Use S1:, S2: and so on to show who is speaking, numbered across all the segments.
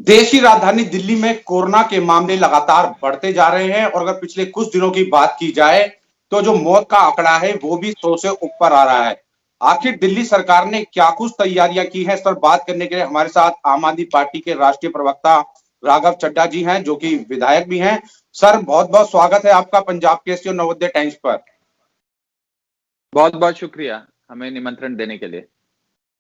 S1: देश की राजधानी दिल्ली में कोरोना के मामले लगातार बढ़ते जा रहे हैं और अगर पिछले कुछ दिनों की बात की जाए तो जो मौत का आंकड़ा है वो भी 100 से ऊपर आ रहा है। आखिर दिल्ली सरकार ने क्या कुछ तैयारियां की हैं, इस पर बात करने के लिए हमारे साथ आम आदमी पार्टी के राष्ट्रीय प्रवक्ता राघव चड्ढा जी हैं, जो कि विधायक भी हैं। सर, बहुत बहुत स्वागत है आपका पंजाब केसरी और नवोदय टाइम्स पर।
S2: बहुत बहुत शुक्रिया हमें निमंत्रण देने के लिए।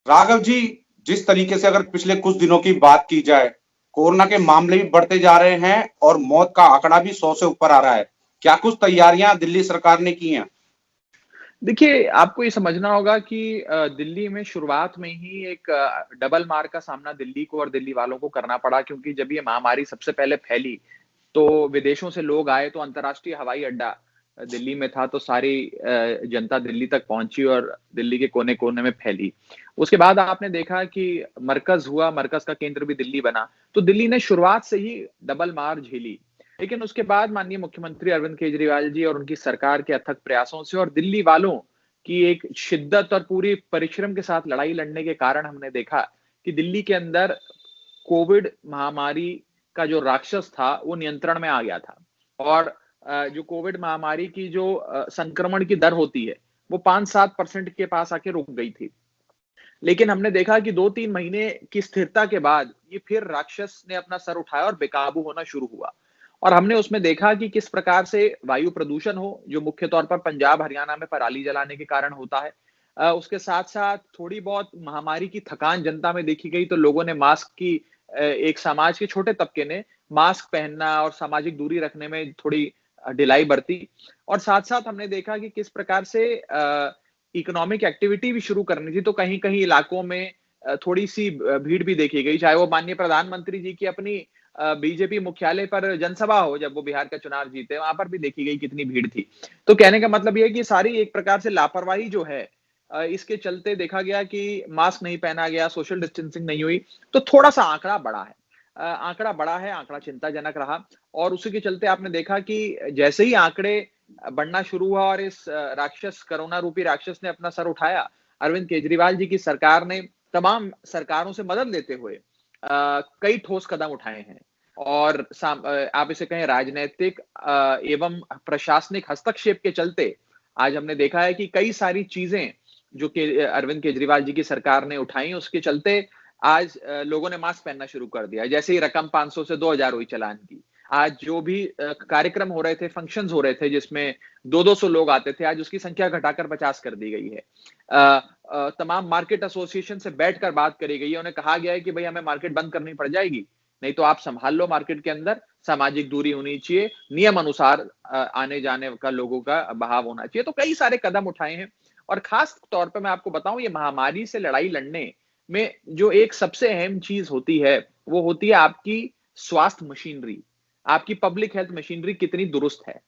S1: राघव जी, जिस तरीके से अगर पिछले कुछ दिनों की बात की जाए, कोरोना के मामले भी बढ़ते जा रहे हैं और मौत का आंकड़ा भी 100 से ऊपर आ रहा है। क्या कुछ तैयारियां दिल्ली सरकार ने की हैं?
S2: देखिए, आपको ये समझना होगा कि दिल्ली में शुरुआत में ही एक डबल मार का सामना दिल्ली को और दिल्ली वालों को करना पड़ा, क्योंकि जब ये महामारी सबसे पहले फैली, तो विदेशों से लोग आए, तो अंतर्राष्ट्रीय हवाई अड्डा दिल्ली में था, तो सारी जनता दिल्ली तक पहुंची और दिल्ली के कोने-कोने में फैली। उसके बाद आपने देखा कि मरकज़ हुआ, मरकज़ का केंद्र भी दिल्ली बना, तो दिल्ली ने शुरुआत से ही डबल मार झेली। लेकिन उसके बाद माननीय मुख्यमंत्री अरविंद केजरीवाल जी और उनकी सरकार के अथक प्रयासों से और दिल्ली वालों की एक शिद्दत और पूरी परिश्रम के साथ लड़ाई लड़ने के कारण हमने देखा कि दिल्ली के अंदर कोविड महामारी का जो राक्षस था, वो नियंत्रण में आ गया था। और जो कोविड महामारी की जो संक्रमण की दर होती है, वो 5-7% के पास आके रुक गई थी। लेकिन हमने देखा कि 2-3 महीने की स्थिरता के बाद ये फिर राक्षस ने अपना सर उठाया और बेकाबू होना शुरू हुआ। और हमने उसमें देखा कि किस प्रकार से वायु प्रदूषण हो, जो मुख्य तौर पर पंजाब, हरियाणा में पराली जलाने के कारण होता है। उसके साथ-साथ थोड़ी बहुत महामारी की थकान जनता में देखी गई, तो लोगों ने मास्क की एक समाज के छोटे तबके ने मास्क पहनना और सामाजिक दूरी रखने में थोड़ी ढिलाई बरती। और साथ-साथ हमने देखा कि किस प्रकार से इकोनॉमिक एक्टिविटी भी शुरू करनी थी, तो कहीं-कहीं इलाकों में थोड़ी-सी भीड़ भी देखी गई, चाहे वो माननीय प्रधानमंत्री जी की अपनी बीजेपी मुख्यालय पर जनसभा हो, जब वो बिहार का चुनाव जीते, वहाँ पर भी देखी गई कितनी भीड़ थी। तो कहने का मतलब ये है कि सारी एक प्रकार से लापरवाही जो है इसके चलते देखा गया कि मास्क नहीं पहना गया, सोशल डिस्टेंसिंग नहीं हुई, तो थोड़ा-सा आंकड़ा बढ़ा है। आंकड़ा बढ़ा है, आंकड़ा चिंताजनक रहा और उसी के चलते आपने देखा कि जैसे ही आंकड़े बढ़ना शुरू हुआ और इस राक्षस कोरोना रूपी राक्षस ने अपना सर उठाया, अरविंद केजरीवाल जी की सरकार ने तमाम सरकारों से मदद लेते हुए कई ठोस कदम उठाए हैं और आप इसे कहें राजनैतिक एवं प्रशासनिक हस्तक्षेप के चलते आज हमने देखा है कि कई सारी चीजें जो कि अरविंद केजरीवाल जी की सरकार ने उठाई, उसके चलते आज लोगों ने मास्क पहनना शुरू कर दिया। जैसे ही रकम 500 से 2000 हुई चालान की, आज जो भी कार्यक्रम हो रहे थे, फंक्शंस हो रहे थे जिसमें 200-200 लोग आते थे, आज उसकी संख्या घटाकर 50 कर दी गई है। तमाम मार्केट एसोसिएशन से बैठकर बात करी गई है, उन्हें कहा गया है कि भई हमें मार्केट बंद करनी पड़ जाएगी, नहीं तो आप संभाल लो मार्केट के अंदर, सामाजिक दूरी होनी चाहिए, नियम अनुसार आने-जाने का लोगों का बहाव होना चाहिए। तो कई सारे कदम उठाए हैं और खास तौर पे मैं आपको बताऊँ, ये महामारी से लड़ाई लड़ने में जो एक सबसे अहम चीज़ होती है, वो होती है आपकी स्वास्थ्य मशीनरी। आपकी पब्लिक हेल्थ मशीनरी कितनी दुरुस्त है।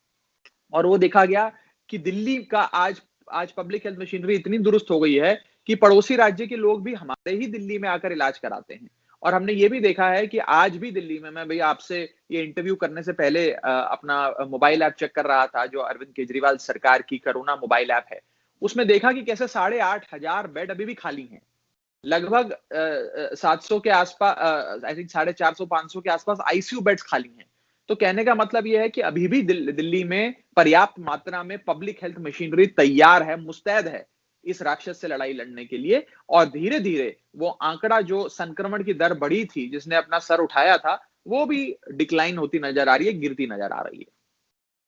S2: और वो देखा गया कि दिल्ली का आज आज पब्लिक हेल्थ मशीनरी इतनी दुरुस्त हो गई है कि पड़ोसी राज्य के लोग भी हमारे ही दिल्ली में आकर इलाज कराते हैं। और हमने ये भी देखा है कि आज भी दिल्ली में, मैं भई आपसे ये इंटरव्यू करने से पहले अपना मोबाइल ऐप चेक कर रहा था, जो अरविंद केजरीवाल सरकार की कोरोना मोबाइल ऐप है। उसमें देखा कि कैसे 8,500 बेड अभी भी खाली हैं। लगभग 700 के आई थिंक 450-500 के आसपास आईसीयू बेड्स खाली हैं। तो कहने का मतलब ये है कि अभी भी दिल्ली में पर्याप्त मात्रा में पब्लिक हेल्थ मशीनरी तैयार है, मुस्तैद है, इस राक्षस से लड़ाई लड़ने के लिए। और धीरे-धीरे वो आंकड़ा जो संक्रमण की दर बढ़ी थी, जिसने अपना सर उठाया था, वो भी डिक्लाइन होती नजर आ रही है, गिरती नजर आ रही है।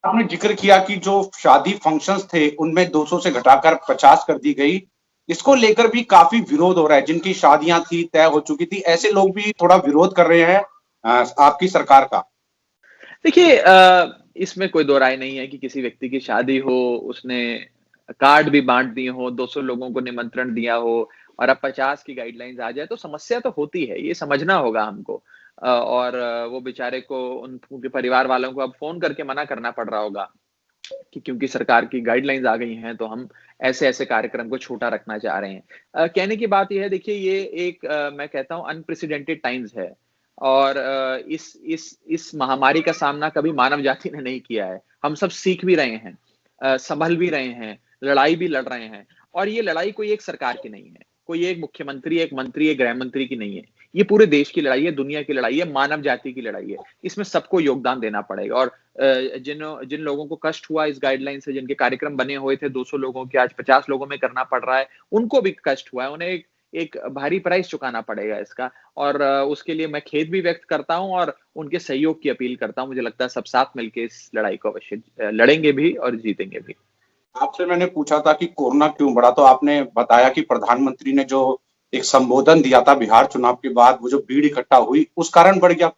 S1: आपने जिक्र किया कि जो शादी फंक्शंस थे उनमें 200 से घटाकर 50 कर दी गई। इसको लेकर भी काफी विरोध हो रहा है। जिनकी शादियां थी, तय हो चुकी थी, ऐसे लोग भी थोड़ा विरोध कर रहे हैं आपकी सरकार का।
S2: देखिए, इसमें कोई दो राय नहीं है कि किसी व्यक्ति की शादी हो, उसने कार्ड भी बाँट दिए हो, 200 लोगों को निमंत्रण दिया हो और अब 50 की गाइडलाइंस आ जाए, तो समस्या तो होती है, ये समझना होगा हमको। और वो बेचारे को उनके परिवार वालों को अब फ़ोन करके मना करना पड़ रहा होगा कि क्योंकि सरकार की गाइडलाइंस आ गई हैं, तो हम ऐसे-ऐसे कार्यक्रम को छोटा रखना चाह रहे हैं। कहने की बात ये है, देखिए, ये एक मैं कहता हूँ अनप्रेसिडेंटेड टाइम्स है और इस महामारी का सामना कभी मानव जाति ने नहीं किया है। हम सब सीख भी रहे हैं, संभल भी रहे हैं, लड़ाई भी लड़ रहे हैं और ये लड़ाई कोई एक सरकार की नहीं है, कोई एक मुख्यमंत्री, एक मंत्री, एक गृह मंत्री की नहीं है। ये पूरे देश की लड़ाई है, दुनिया की लड़ाई है, मानव जाति की लड़ाई है। इसमें सबको योगदान देना पड़ेगा और जिन लोगों को कष्ट हुआ इस गाइडलाइन से, जिनके कार्यक्रम बने हुए थे 200 लोगों के, आज 50 लोगों में करना पड़ रहा है, उनको भी कष्ट हुआ है। उन्हें एक भारी प्राइस चुकाना पड़ेगा इसका और उसके लिए मैं खेद भी व्यक्त करता हूँ और उनके सहयोग की अपील करता हूँ। मुझे लगता है सब साथ मिलके इस लड़ाई को अवश्य लड़ेंगे भी और जीतेंगे भी।
S1: आपसे मैंने पूछा था कि कोरोना क्यों बढ़ा, तो आपने बताया कि प्रधानमंत्री ने जो एक संबोधन दिया था बिहार चुनाव के बाद, वो जो भीड़ इकट्ठा हुई, उस कारण बढ़ गया।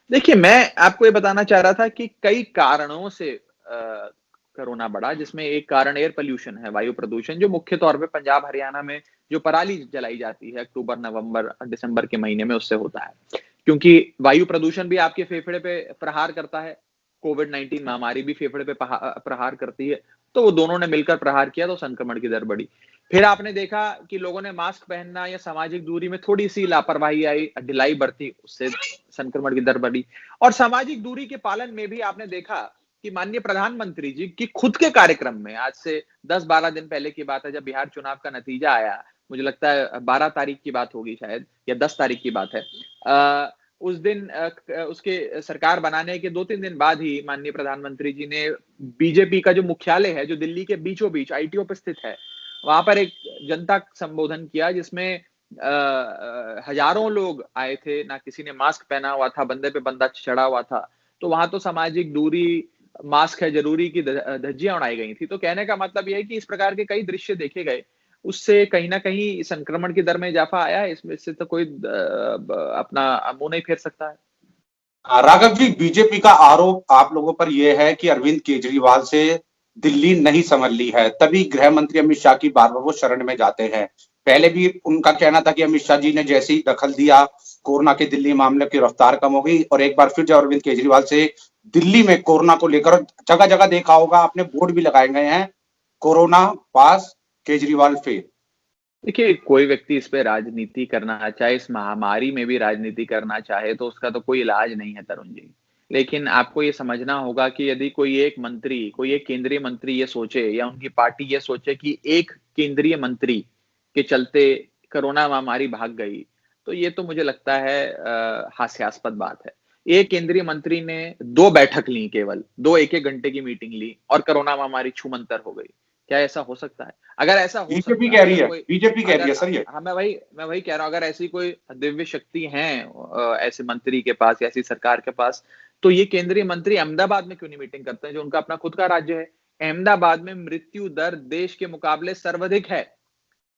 S2: देखिए, मैं आपको ये बताना चाह रहा था कि कई कारणों से कोरोना बढ़ा, जिसमें एक कारण एयर पॉल्यूशन है, वायु प्रदूषण, जो मुख्य तौर पे पंजाब, हरियाणा में जो पराली जलाई जाती है अक्टूबर, नवंबर, दिसंबर के महीने में, उससे होता है। क्योंकि वायु प्रदूषण भी आपके फेफड़े पे प्रहार करता है, कोविड-19 महामारी भी फेफड़े पे प्रहार करती है, तो वो दोनों ने मिलकर प्रहार किया तो संक्रमण की दर बढ़ी। फिर आपने देखा कि लोगों ने मास्क पहनना या सामाजिक दूरी में थोड़ी-सी लापरवाही आई, ढिलाई बरती, उससे संक्रमण की दर बढ़ी। और सामाजिक दूरी के पालन में भी आपने देखा कि माननीय प्रधानमंत्री जी की खुद के कार्यक्रम में, आज से 10-12 दिन पहले की बात है, जब बिहार चुनाव का नतीजा आया, मुझे लगता है 12 तारीख की बात होगी शायद, या 10 तारीख की बात है। उस दिन उसके सरकार बनाने के 2-3 दिन बाद ही माननीय प्रधानमंत्री जी ने बीजेपी का जो मुख्यालय है, जो दिल्ली के बीचों-बीच आईटीओ पे स्थित है, वहां पर एक जनता संबोधन किया, जिसमें हजारों लोग आए थे, ना किसी ने मास्क पहना हुआ था, बंदे पे बंदा चढ़ा हुआ था। तो वहां तो सामाजिक दूरी, मास्क है जरूरी की धज्जियां उड़ाई गई थी। तो कहने का मतलब यह है कि इस प्रकार के कई दृश्य देखे गए, उससे कहीं ना कहीं संक्रमण की दर में इजाफा आया है। इसमें से तो कोई अपना मुंह नहीं फेर सकता है।
S1: राघव जी, बीजेपी का आरोप आप लोगों पर यह है कि अरविंद केजरीवाल से दिल्ली नहीं संभल ली है, तभी गृह मंत्री अमित शाह की बार बार वो शरण में जाते हैं। पहले भी उनका कहना था कि अमित शाह जी ने जैसे ही दखल दिया, कोरोना के दिल्ली मामले की रफ्तार कम हो गई। और एक बार फिर जब अरविंद केजरीवाल से दिल्ली में कोरोना को लेकर, जगह जगह देखा होगा आपने, बोर्ड भी लगाए गए हैं, कोरोना पास, केजरीवाल फेल।
S2: देखिए, कोई व्यक्ति इस पे राजनीति करना चाहे, इस महामारी में भी राजनीति करना चाहे, तो उसका तो कोई इलाज नहीं है तरुण जी। लेकिन आपको ये समझना होगा कि यदि कोई एक मंत्री, कोई एक केंद्रीय मंत्री ये सोचे या उनकी पार्टी ये सोचे कि एक केंद्रीय मंत्री के चलते कोरोना महामारी भाग गई, तो ये तो मुझे लगता है हास्यास्पद बात है। एक केंद्रीय मंत्री ने 2 बैठक ली, केवल 2 एक-एक घंटे की मीटिंग ली और कोरोना महामारी छूमंतर हो गई। क्या ऐसा हो सकता है? अगर ऐसा हो
S1: बीजेपी
S2: सकता है,
S1: कह रही
S2: अगर
S1: है,
S2: कोई,
S1: बीजेपी कह रही
S2: अगर
S1: है सर ये।
S2: हाँ, मैं वही कह रहा हूँ, अगर ऐसी कोई दिव्य शक्ति है ऐसे मंत्री के पास या ऐसी सरकार के पास, तो ये केंद्रीय मंत्री अहमदाबाद में क्यों नहीं मीटिंग करते हैं, जो उनका अपना खुद का राज्य है। अहमदाबाद में मृत्यु दर देश के मुकाबले सर्वाधिक है।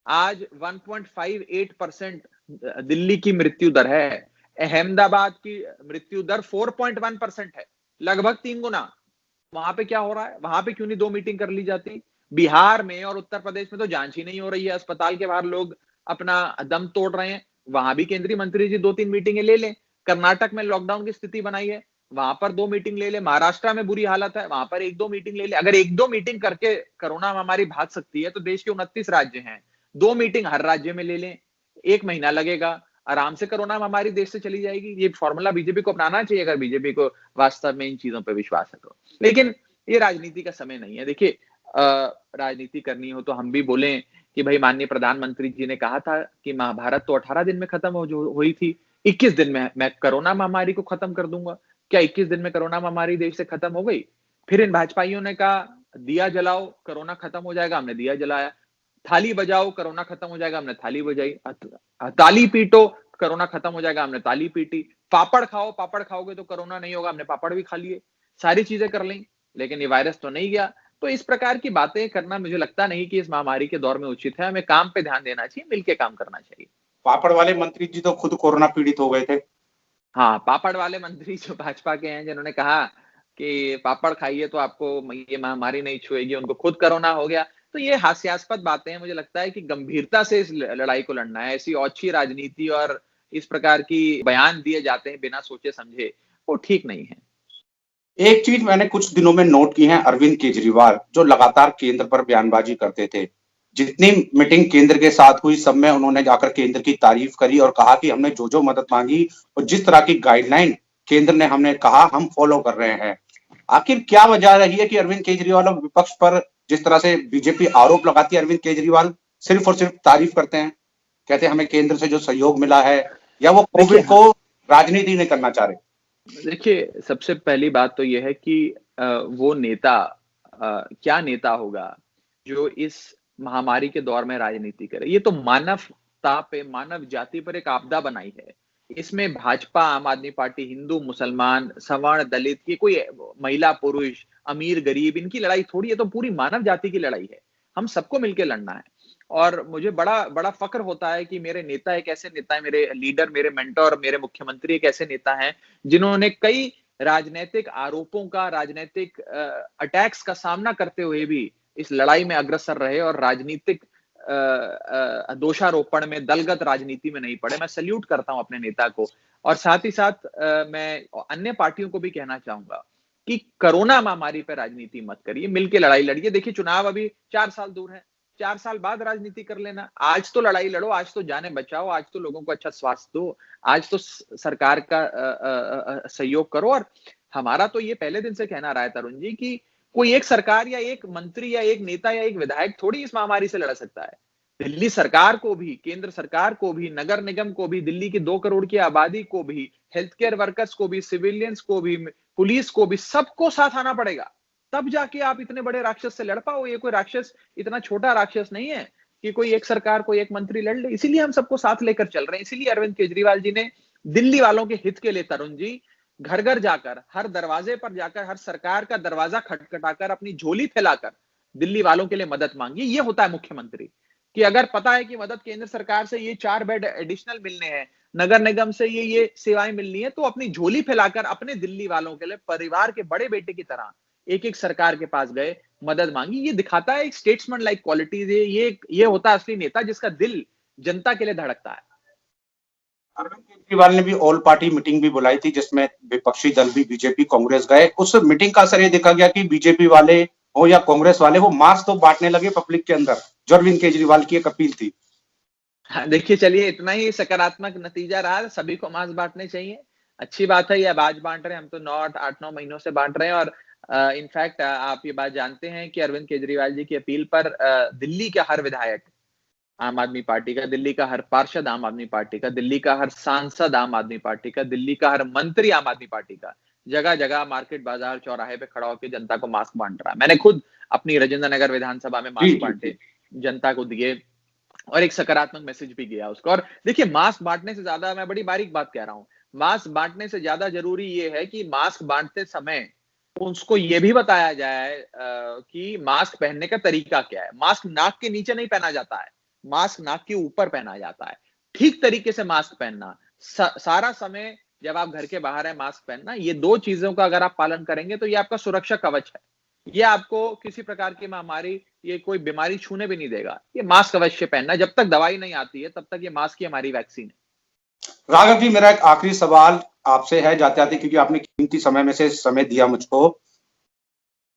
S2: आज 1.58% दिल्ली की मृत्यु दर है। अहमदाबाद की मृत्यु दर 4.1% है, लगभग 3 गुना। वहां पे क्या हो रहा है? वहां पे क्यों नहीं 2 मीटिंग कर ली जाती? बिहार में और उत्तर प्रदेश में तो जांच ही नहीं हो रही है, अस्पताल के बाहर लोग अपना दम तोड़ रहे हैं। वहां भी केंद्रीय मंत्री जी 2-3 मीटिंगें ले लें। कर्नाटक में लॉकडाउन की स्थिति बनाई है, वहां पर 2 मीटिंग ले लें। महाराष्ट्र में बुरी हालत है, वहां पर 1-2 मीटिंग ले लें। अगर 1-2 मीटिंग करके कोरोना महामारी भाग सकती है, तो देश के 29 राज्य हैं, 2 मीटिंग हर राज्य में ले लें, 1 महीना लगेगा, आराम से कोरोना महामारी देश से चली जाएगी। ये फॉर्मूला बीजेपी को अपनाना चाहिए, अगर बीजेपी को वास्तव में इन चीजों पर विश्वास है तो। लेकिन ये राजनीति का समय नहीं है। देखिए, राजनीति करनी हो तो हम भी बोलें कि भाई, माननीय प्रधानमंत्री जी ने कहा था कि महाभारत तो 18 दिन में खत्म हुई थी, 21 दिन में मैं कोरोना महामारी को खत्म कर दूंगा। क्या 21 दिन में कोरोना महामारी देश से खत्म हो गई? फिर इन भाजपाइयों ने कहा दिया जलाओ कोरोना खत्म हो जाएगा, हमने दिया जलाया। थाली बजाओ कोरोना खत्म हो जाएगा, हमने थाली बजाई। ताली पीटो कोरोना खत्म हो जाएगा, हमने ताली पीटी। पापड़ खाओ, पापड़ खाओगे तो कोरोना नहीं होगा, हमने पापड़ भी खा लिए। सारी चीजें कर ली, लेकिन ये वायरस तो नहीं गया। तो इस प्रकार की बातें करना मुझे लगता नहीं कि इस महामारी के दौर में उचित है। हमें काम पे ध्यान देना चाहिए, मिलके काम करना चाहिए।
S1: पापड़ वाले मंत्री जी तो खुद कोरोना पीड़ित हो गए थे।
S2: हाँ, पापड़ वाले मंत्री जो भाजपा के हैं, जिन्होंने कहा कि पापड़ खाइए तो आपको ये महामारी नहीं छुएगी, उनको खुद कोरोना हो गया। तो ये हास्यास्पद बातें हैं। मुझे लगता है कि गंभीरता से इस लड़ाई को लड़ना है। ऐसी ओछी राजनीति और इस प्रकार की बयान दिए जाते हैं बिना सोचे समझे, वो ठीक नहीं है।
S1: एक चीज मैंने कुछ दिनों में नोट की है, अरविंद केजरीवाल जो लगातार केंद्र पर बयानबाजी करते थे, जितनी मीटिंग केंद्र के साथ हुई, सब में उन्होंने जाकर केंद्र की तारीफ करी और कहा कि हमने जो जो मदद मांगी और जिस तरह की गाइडलाइन केंद्र ने हमने कहा, हम फॉलो कर रहे हैं। आखिर क्या वजह रही है कि अरविंद केजरीवाल और विपक्ष पर जिस तरह से बीजेपी आरोप लगाती है, अरविंद केजरीवाल सिर्फ और सिर्फ तारीफ करते हैं? कहते हैं हमें केंद्र से जो सहयोग मिला है, या वो
S2: देखिए
S1: कोविड को राजनीति नहीं करना चाह रहे?
S2: देखिए, सबसे पहली बात तो ये है कि वो नेता क्या नेता होगा, जो इस महामारी के दौर में राजनीति करे। ये तो मानवता पे, मानव जाति पर एक आपदा बनाई है। इसमें भाजपा, आम आदमी पार्टी, हिंदू, मुसलमान, सवर्ण, दलित, ये कोई महिला, पुरुष, अमीर, गरीब, इनकी लड़ाई थोड़ी है, तो पूरी मानव जाति की लड़ाई है। हम सबको मिलके लड़ना है। और मुझे बड़ा बड़ा फ़ख्र होता है कि मेरे नेता एक ऐसे नेता हैं, मेरे लीडर, मेरे मेंटर, मेरे मुख्यमंत्री एक ऐसे नेता हैं, जिन्होंने कई राजनैतिक आरोपों का, राजनैतिक अटैक्स का सामना करते हुए भी इस लड़ाई में अग्रसर रहे और राजनीतिक दोषारोपण में, दलगत राजनीति में नहीं पड़े। मैं सैल्यूट करता हूं अपने नेता को। और साथ ही साथ मैं अन्य पार्टियों को भी कहना चाहूंगा कि कोरोना महामारी पर राजनीति मत करिए, मिलके लड़ाई लड़िए। देखिए, चुनाव अभी 4 साल दूर है। 4 साल बाद राजनीति कर लेना। आज तो लड़ाई लड़ो, आज तो जानें बचाओ, आज तो लोगों को अच्छा स्वास्थ्य दो, आज तो सरकार का सहयोग करो। और हमारा तो ये पहले दिन से कहना रहा है तरुण जी, कि कोई एक सरकार या एक मंत्री या एक नेता या एक विधायक थोड़ी इस महामारी से लड़ सकता है। दिल्ली सरकार को भी, केंद्र सरकार को भी, नगर निगम को भी, दिल्ली की 2 करोड़ की आबादी को भी, हेल्थ केयर वर्कर्स को भी, सिविलियंस को भी, पुलिस को भी, सबको साथ आना पड़ेगा। तब जाके आप इतने बड़े राक्षस से लड़ पाओ। ये कोई राक्षस इतना छोटा राक्षस नहीं है कि कोई एक सरकार, कोई एक मंत्री लड़ ले। इसीलिए हम सबको साथ लेकर चल रहे हैं। इसीलिए अरविंद केजरीवाल जी ने दिल्ली वालों के हित के लिए, तरुण जी, घर घर जाकर, हर दरवाजे पर जाकर, हर सरकार का दरवाजा खटखटाकर, अपनी झोली फैलाकर दिल्ली वालों के लिए मदद मांगी। ये होता है मुख्यमंत्री, कि अगर पता है कि मदद केंद्र सरकार से ये 4 बेड एडिशनल मिलने हैं, नगर निगम से ये सेवाएं मिलनी है, तो अपनी झोली फैलाकर अपने दिल्ली वालों के लिए परिवार के बड़े बेटे की तरह एक एक सरकार के पास गए, मदद मांगी। ये दिखाता है एक स्टेट्समैन लाइक क्वालिटीज है। ये होता है असली नेता, जिसका दिल जनता के लिए धड़कता है।
S1: अरविंद केजरीवाल ने भी ऑल पार्टी मीटिंग भी बुलाई थी, जिसमें विपक्षी दल भी बीजेपी, कांग्रेस गए। उस मीटिंग का असर ये देखा गया कि बीजेपी वाले हो या कांग्रेस वाले, वो मास्क तो बांटने लगे पब्लिक के अंदर, जो अरविंद केजरीवाल की एक अपील थी।
S2: हाँ, देखिए, चलिए, इतना ही सकारात्मक नतीजा रहा। सभी को मास्क बांटने चाहिए। अच्छी बात है, ये अब आज बांट रहे हैं। हम तो 8-9 महीनों से बांट रहे हैं। और इनफैक्ट आप ये बात जानते हैं कि अरविंद केजरीवाल जी की अपील पर दिल्ली का हर विधायक आम आदमी पार्टी का, दिल्ली का हर पार्षद आम आदमी पार्टी का, दिल्ली का हर सांसद आम आदमी पार्टी का, दिल्ली का हर मंत्री आम आदमी पार्टी का, जगह जगह मार्केट, बाजार, चौराहे पे खड़ा होकर जनता को मास्क बांट रहा है। मैंने खुद अपनी राजेंद्र नगर विधानसभा में
S1: जी
S2: मास्क
S1: जी
S2: बांटे,
S1: जी।
S2: जनता को दिए, और एक सकारात्मक मैसेज भी गया उसको। और देखिए, मास्क बांटने से ज्यादा, मैं बड़ी बारीक बात कह रहा हूं, मास्क बांटने से ज्यादा जरूरी ये है कि मास्क बांटते समय उसको ये भी बताया जाए कि मास्क पहनने का तरीका क्या है। मास्क नाक के नीचे नहीं पहना जाता है, मास्क नाक के ऊपर पहना जाता है। ठीक तरीके से मास्क पहनना, सारा समय जब आप घर के बाहर है मास्क पहनना, ये 2 चीजों का अगर आप पालन करेंगे तो ये आपका सुरक्षा कवच है। ये आपको किसी प्रकार की महामारी, ये कोई बीमारी छूने भी नहीं देगा। ये मास्क अवश्य पहनना, जब तक दवाई नहीं आती है तब तक ये मास्क ही हमारी वैक्सीन है।
S1: राघव जी, मेरा एक आखिरी सवाल आपसे है जाते आते, क्योंकि आपने कीमती समय में से समय दिया मुझको।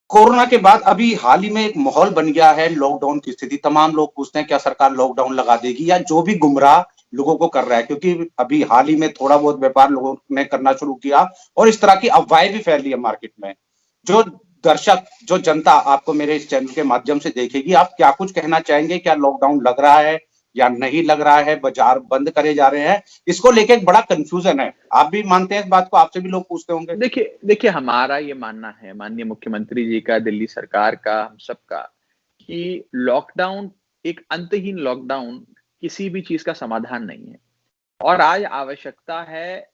S1: कोरोना के बाद अभी हाल ही में एक माहौल बन गया है लॉकडाउन की स्थिति। तमाम लोग पूछते हैं क्या सरकार लॉकडाउन लगा देगी, या जो भी गुमराह लोगों को कर रहा है, क्योंकि अभी हाल ही में थोड़ा बहुत व्यापार लोगों ने करना शुरू किया और इस तरह की अफवाहें भी फैल रही है मार्केट में। जो दर्शक, जो जनता आपको मेरे इस चैनल के माध्यम से देखेगी, आप क्या कुछ कहना चाहेंगे? क्या लॉकडाउन लग रहा है या नहीं लग रहा है? बाजार बंद करे जा रहे हैं, इसको लेके एक बड़ा कंफ्यूजन है। आप भी मानते हैं इस बात को? आपसे भी लोग पूछते होंगे।
S2: देखिए, हमारा ये मानना है, माननीय मुख्यमंत्री जी का, दिल्ली सरकार का, हम सबका, कि लॉकडाउन, एक अंतहीन लॉकडाउन किसी भी चीज का समाधान नहीं है। और आज आवश्यकता है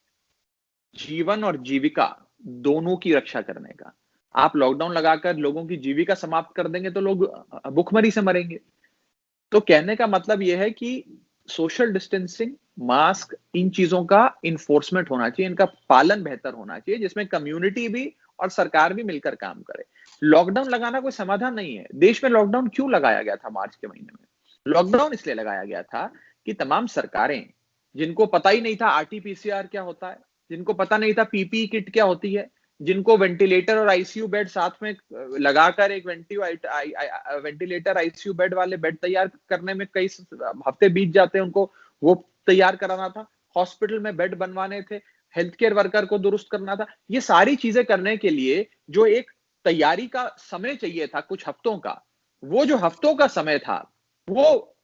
S2: जीवन और जीविका दोनों की रक्षा करने का। आप लॉकडाउन लगाकर लोगों की जीविका समाप्त कर देंगे तो लोग भुखमरी से मरेंगे। तो कहने का मतलब यह है कि सोशल डिस्टेंसिंग, मास्क, इन चीजों का इन्फोर्समेंट होना चाहिए, इनका पालन बेहतर होना चाहिए, जिसमें कम्युनिटी भी और सरकार भी मिलकर काम करे। लॉकडाउन लगाना कोई समाधान नहीं है। देश में लॉकडाउन क्यों लगाया गया था मार्च के महीने में? लॉकडाउन इसलिए लगाया गया था कि तमाम सरकारें, जिनको पता ही नहीं था आरटीपीसीआर क्या होता है, जिनको पता नहीं था पीपीई किट क्या होती है, जिनको वेंटिलेटर और आईसीयू बेड साथ में लगाकर एक वेंटिलेटर आईसीयू बेड वाले बेड तैयार करने में कई हफ्ते बीत जाते हैं, उनको वो तैयार कराना था, हॉस्पिटल में बेड बनवाने थे, हेल्थ केयर वर्कर को दुरुस्त करना था। ये सारी चीजें करने के लिए जो एक तैयारी का समय चाहिए था कुछ हफ्तों का, वो जो हफ्तों का समय था, वो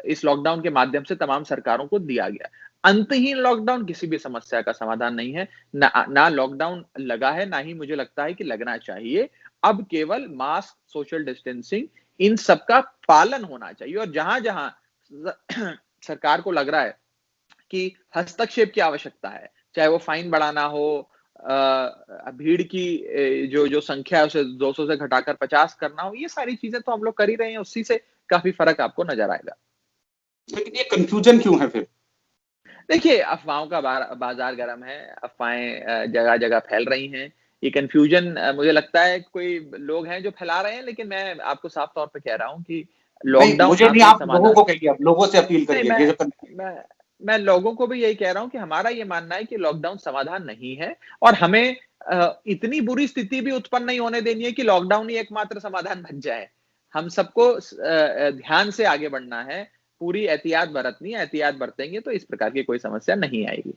S2: इस लॉकडाउन के माध्यम से तमाम सरकारों को दिया गया। अंतहीन लॉकडाउन किसी भी समस्या का समाधान नहीं है। ना लॉकडाउन लगा है, ना ही मुझे लगता है कि लगना चाहिए। अब केवल मास्क, सोशल डिस्टेंसिंग इन सब का पालन होना चाहिए और जहां-जहां सरकार को लग रहा है कि हस्तक्षेप की आवश्यकता है, चाहे वो फाइन बढ़ाना हो, भीड़ की जो संख्या है उसे 200 से घटाकर 50 करना हो, ये सारी चीजें तो हम लोग कर ही रहे हैं, उसी से काफी फर्क आपको नजर आएगा।
S1: लेकिन ये कंफ्यूजन क्यों है फिर?
S2: देखिए, अफ़वाहों का बाज़ार गर्म है, अफ़वाहें जगह-जगह फैल रही हैं। ये कन्फ्यूज़न मुझे लगता है कोई लोग हैं जो फैला रहे हैं, लेकिन मैं आपको साफ तौर पे कह रहा हूँ कि
S1: नहीं,
S2: लॉकडाउन
S1: मुझे नहीं,
S2: आपके
S1: आप लोगों
S2: समाधान
S1: को कहिए, आप लोगों से अपील
S2: नहीं,
S1: करिए, ये जो
S2: मैं मैं लोगों को भी यही कह रहा हूँ कि हमारा ये मानना है कि लॉकडाउन समाधान नहीं है और हमें इतनी बुरी स्थिति भी उत्पन्न नहीं होने देनी है कि लॉकडाउन ही एकमात्र समाधान बन जाए। हम सबको ध्यान से आगे बढ़ना है, पूरी एहतियात बरतनी है, एहतियात बरतेंगे तो इस प्रकार की कोई समस्या नहीं आएगी।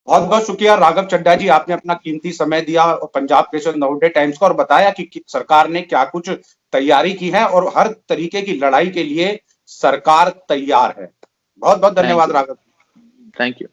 S1: बहुत-बहुत शुक्रिया राघव चड्ढा जी, आपने अपना कीमती समय दिया और पंजाब केसरी नवोदय टाइम्स को और बताया कि सरकार ने क्या कुछ तैयारी की है और हर तरीके की लड़ाई के लिए सरकार तैयार है। बहुत-बहुत
S2: थैंक
S1: धन्यवाद
S2: यू,
S1: राघव।
S2: Thank you.